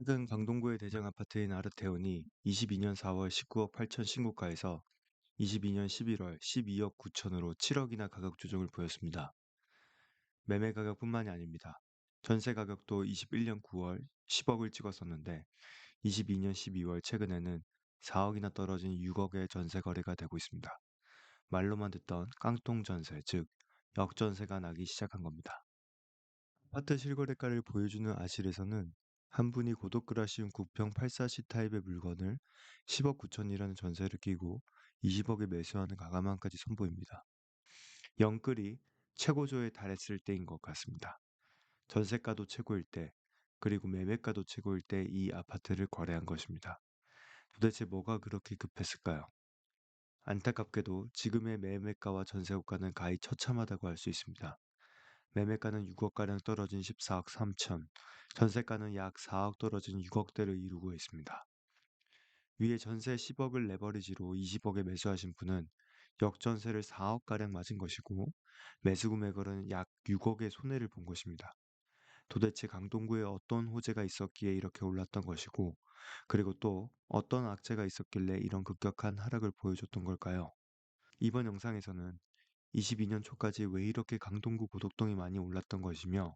최근 강동구의 대장 아파트인 아르테온이 22년 4월 19억 8천 신고가에서 22년 11월 12억 9천으로 7억이나 가격 조정을 보였습니다. 매매 가격뿐만이 아닙니다. 전세 가격도 21년 9월 10억을 찍었었는데 22년 12월 최근에는 4억이나 떨어진 6억의 전세 거래가 되고 있습니다. 말로만 듣던 깡통 전세, 즉 역전세가 나기 시작한 겁니다. 아파트 실거래가를 보여주는 아실에서는 한 분이 고독글 하시운 9평 84시 타입의 물건을 10억 9천이라는 전세를 끼고 20억에 매수하는 가감함까지 선보입니다. 영끌이 최고조에 달했을 때인 것 같습니다. 전세가도 최고일 때, 그리고 매매가도 최고일 때 이 아파트를 거래한 것입니다. 도대체 뭐가 그렇게 급했을까요? 안타깝게도 지금의 매매가와 전세호가는 가히 처참하다고 할 수 있습니다. 매매가는 6억가량 떨어진 14억 3천, 전세가는 약 4억 떨어진 6억대를 이루고 있습니다. 위에 전세 10억을 레버리지로 20억에 매수하신 분은 역전세를 4억가량 맞은 것이고 매수 금액으로는 약 6억의 손해를 본 것입니다. 도대체 강동구에 어떤 호재가 있었기에 이렇게 올랐던 것이고 그리고 또 어떤 악재가 있었길래 이런 급격한 하락을 보여줬던 걸까요? 이번 영상에서는 22년 초까지 왜 이렇게 강동구 고독동이 많이 올랐던 것이며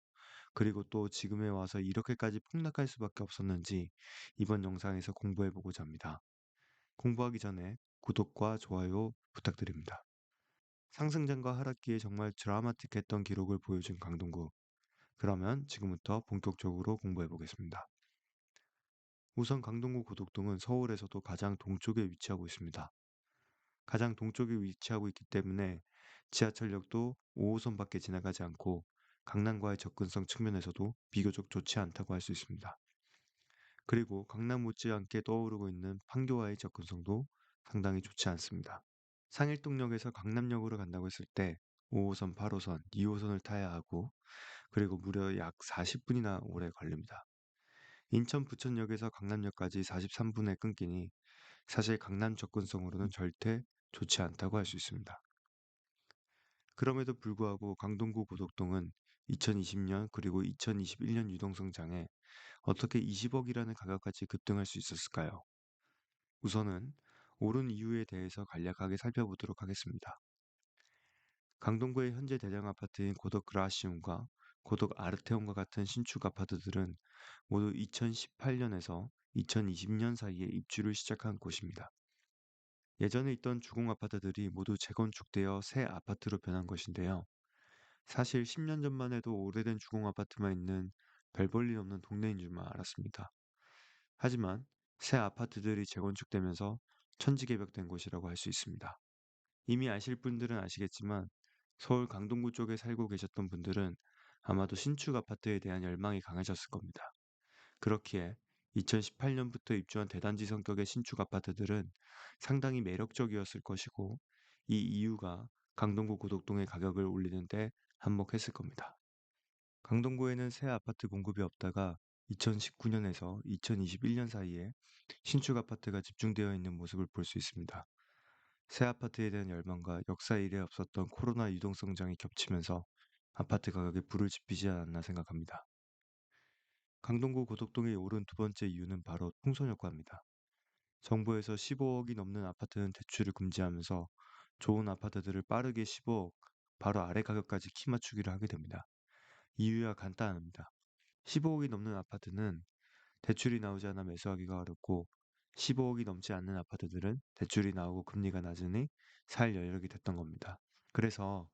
그리고 또 지금에 와서 이렇게까지 폭락할 수밖에 없었는지 이번 영상에서 공부해보고자 합니다. 공부하기 전에 구독과 좋아요 부탁드립니다. 상승장과 하락기에 정말 드라마틱했던 기록을 보여준 강동구. 그러면 지금부터 본격적으로 공부해보겠습니다. 우선 강동구 고독동은 서울에서도 가장 동쪽에 위치하고 있습니다. 가장 동쪽에 위치하고 있기 때문에 지하철역도 5호선밖에 지나가지 않고 강남과의 접근성 측면에서도 비교적 좋지 않다고 할 수 있습니다. 그리고 강남 못지않게 떠오르고 있는 판교와의 접근성도 상당히 좋지 않습니다. 상일동역에서 강남역으로 간다고 했을 때 5호선, 8호선, 2호선을 타야 하고 그리고 무려 약 40분이나 오래 걸립니다. 인천 부천역에서 강남역까지 43분에 끊기니 사실 강남 접근성으로는 절대 좋지 않다고 할 수 있습니다. 그럼에도 불구하고 강동구 고덕동은 2020년 그리고 2021년 유동성장에 어떻게 20억이라는 가격까지 급등할 수 있었을까요? 우선은 오른 이유에 대해서 간략하게 살펴보도록 하겠습니다. 강동구의 현재 대장 아파트인 고덕 그라시움과 고덕 아르테온과 같은 신축 아파트들은 모두 2018년에서 2020년 사이에 입주를 시작한 곳입니다. 예전에 있던 주공 아파트들이 모두 재건축되어 새 아파트로 변한 것인데요. 사실 10년 전만 해도 오래된 주공 아파트만 있는 별 볼 일 없는 동네인 줄만 알았습니다. 하지만 새 아파트들이 재건축되면서 천지개벽된 곳이라고 할 수 있습니다. 이미 아실 분들은 아시겠지만 서울 강동구 쪽에 살고 계셨던 분들은 아마도 신축 아파트에 대한 열망이 강하셨을 겁니다. 그렇기에 2018년부터 입주한 대단지 성격의 신축 아파트들은 상당히 매력적이었을 것이고 이 이유가 강동구 고덕동의 가격을 올리는데 한몫했을 겁니다. 강동구에는 새 아파트 공급이 없다가 2019년에서 2021년 사이에 신축 아파트가 집중되어 있는 모습을 볼 수 있습니다. 새 아파트에 대한 열망과 역사 이래 없었던 코로나 유동성장이 겹치면서 아파트 가격에 불을 지피지 않았나 생각합니다. 강동구 고덕동이 오른 두 번째 이유는 바로 통선 효과입니다. 정부에서 15억이 넘는 아파트는 대출을 금지하면서 좋은 아파트들을 빠르게 15억, 바로 아래 가격까지 키 맞추기를 하게 됩니다. 이유야 간단합니다. 15억이 넘는 아파트는 대출이 나오지 않아 매수하기가 어렵고 15억이 넘지 않는 아파트들은 대출이 나오고 금리가 낮으니 살 여력이 됐던 겁니다. 그래서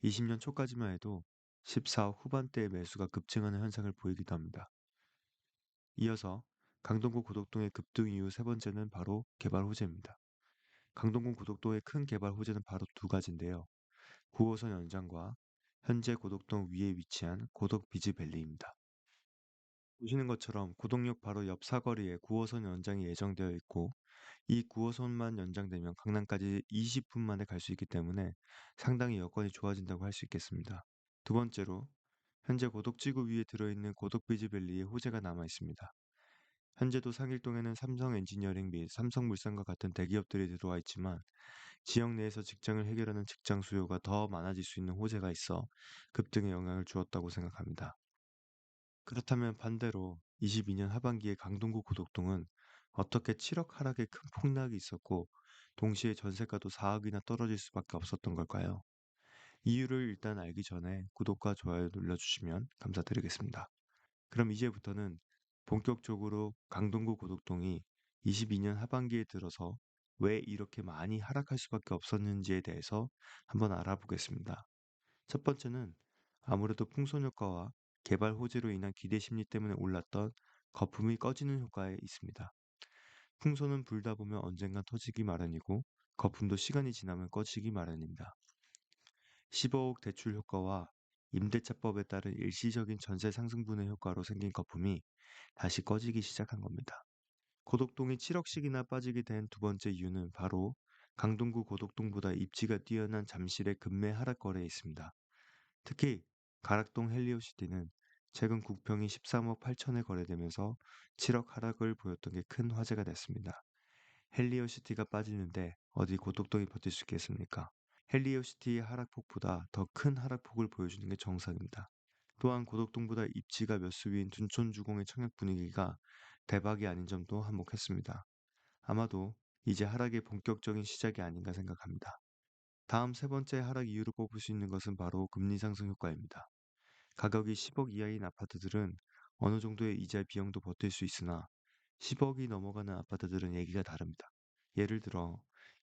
20년 초까지만 해도 14억 후반대의 매수가 급증하는 현상을 보이기도 합니다. 이어서 강동구 고덕동의 급등 이유 세 번째는 바로 개발 호재입니다. 강동구 고덕동의 큰 개발 호재는 바로 두 가지인데요. 9호선 연장과 현재 고덕동 위에 위치한 고덕 비즈밸리입니다. 보시는 것처럼 고덕역 바로 옆 사거리에 9호선 연장이 예정되어 있고 이 9호선만 연장되면 강남까지 20분 만에 갈 수 있기 때문에 상당히 여건이 좋아진다고 할 수 있겠습니다. 두 번째로 현재 고덕지구 위에 들어있는 고덕비즈밸리의 호재가 남아 있습니다. 현재도 상일동에는 삼성 엔지니어링 및 삼성물산과 같은 대기업들이 들어와 있지만 지역 내에서 직장을 해결하는 직장 수요가 더 많아질 수 있는 호재가 있어 급등에 영향을 주었다고 생각합니다. 그렇다면 반대로 22년 하반기에 강동구 고덕동은 어떻게 7억 하락의 큰 폭락이 있었고 동시에 전세가도 4억이나 떨어질 수밖에 없었던 걸까요? 이유를 일단 알기 전에 구독과 좋아요 눌러주시면 감사드리겠습니다. 그럼 이제부터는 본격적으로 강동구 고덕동이 22년 하반기에 들어서 왜 이렇게 많이 하락할 수밖에 없었는지에 대해서 한번 알아보겠습니다. 첫 번째는 아무래도 풍선 효과와 개발 호재로 인한 기대 심리 때문에 올랐던 거품이 꺼지는 효과에 있습니다. 풍선은 불다 보면 언젠간 터지기 마련이고 거품도 시간이 지나면 꺼지기 마련입니다. 15억 대출 효과와 임대차법에 따른 일시적인 전세 상승분의 효과로 생긴 거품이 다시 꺼지기 시작한 겁니다. 고덕동이 7억씩이나 빠지게 된 두 번째 이유는 바로 강동구 고덕동보다 입지가 뛰어난 잠실의 급매 하락 거래에 있습니다. 특히 가락동 헬리오시티는 최근 국평이 13억 8천에 거래되면서 7억 하락을 보였던 게 큰 화제가 됐습니다. 헬리오시티가 빠지는데 어디 고덕동이 버틸 수 있겠습니까? 헬리오시티의 하락폭보다 더 큰 하락폭을 보여주는 게 정상입니다. 또한 고덕동보다 입지가 몇 수 위인 둔촌주공의 청약 분위기가 대박이 아닌 점도 한몫했습니다. 아마도 이제 하락의 본격적인 시작이 아닌가 생각합니다. 다음 세 번째 하락 이유로 뽑을 수 있는 것은 바로 금리 상승 효과입니다. 가격이 10억 이하인 아파트들은 어느 정도의 이자 비용도 버틸 수 있으나 10억이 넘어가는 아파트들은 얘기가 다릅니다. 예를 들어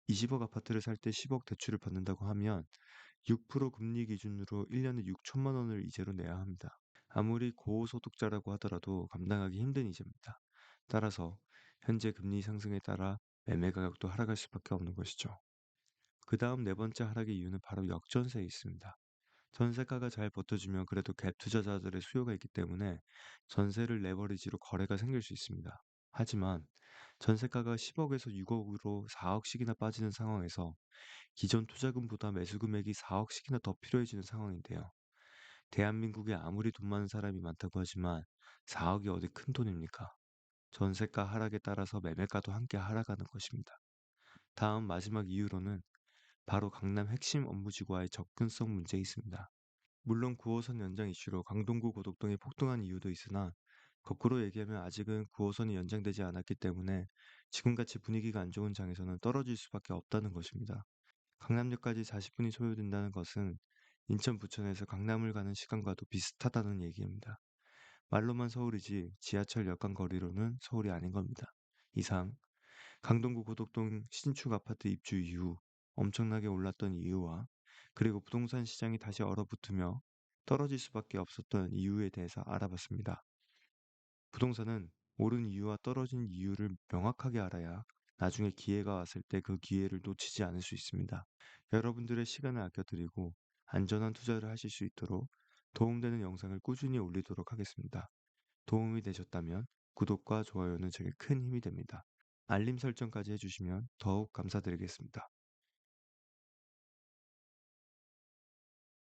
20억 아파트를 살 때 10억 대출을 받는다고 하면 6% 금리 기준으로 1년에 6천만 원을 이자로 내야 합니다. 아무리 고소득자라고 하더라도 감당하기 힘든 이자입니다. 따라서 현재 금리 상승에 따라 매매 가격도 하락할 수밖에 없는 것이죠. 그 다음 네 번째 하락의 이유는 바로 역전세에 있습니다. 전세가가 잘 버텨주면 그래도 갭 투자자들의 수요가 있기 때문에 전세를 레버리지로 거래가 생길 수 있습니다. 하지만 전세가가 10억에서 6억으로 4억씩이나 빠지는 상황에서 기존 투자금보다 매수 금액이 4억씩이나 더 필요해지는 상황인데요. 대한민국에 아무리 돈 많은 사람이 많다고 하지만 4억이 어디 큰 돈입니까? 전세가 하락에 따라서 매매가도 함께 하락하는 것입니다. 다음 마지막 이유로는 바로 강남 핵심 업무지구와의 접근성 문제에 있습니다. 물론 9호선 연장 이슈로 강동구 고덕동이 폭등한 이유도 있으나 거꾸로 얘기하면 아직은 9호선이 연장되지 않았기 때문에 지금같이 분위기가 안 좋은 장에서는 떨어질 수밖에 없다는 것입니다. 강남역까지 40분이 소요된다는 것은 인천 부천에서 강남을 가는 시간과도 비슷하다는 얘기입니다. 말로만 서울이지 지하철 역간 거리로는 서울이 아닌 겁니다. 이상 강동구 고덕동 신축 아파트 입주 이후 엄청나게 올랐던 이유와 그리고 부동산 시장이 다시 얼어붙으며 떨어질 수밖에 없었던 이유에 대해서 알아봤습니다. 부동산은 오른 이유와 떨어진 이유를 명확하게 알아야 나중에 기회가 왔을 때 그 기회를 놓치지 않을 수 있습니다. 여러분들의 시간을 아껴드리고 안전한 투자를 하실 수 있도록 도움되는 영상을 꾸준히 올리도록 하겠습니다. 도움이 되셨다면 구독과 좋아요는 제게 큰 힘이 됩니다. 알림 설정까지 해주시면 더욱 감사드리겠습니다.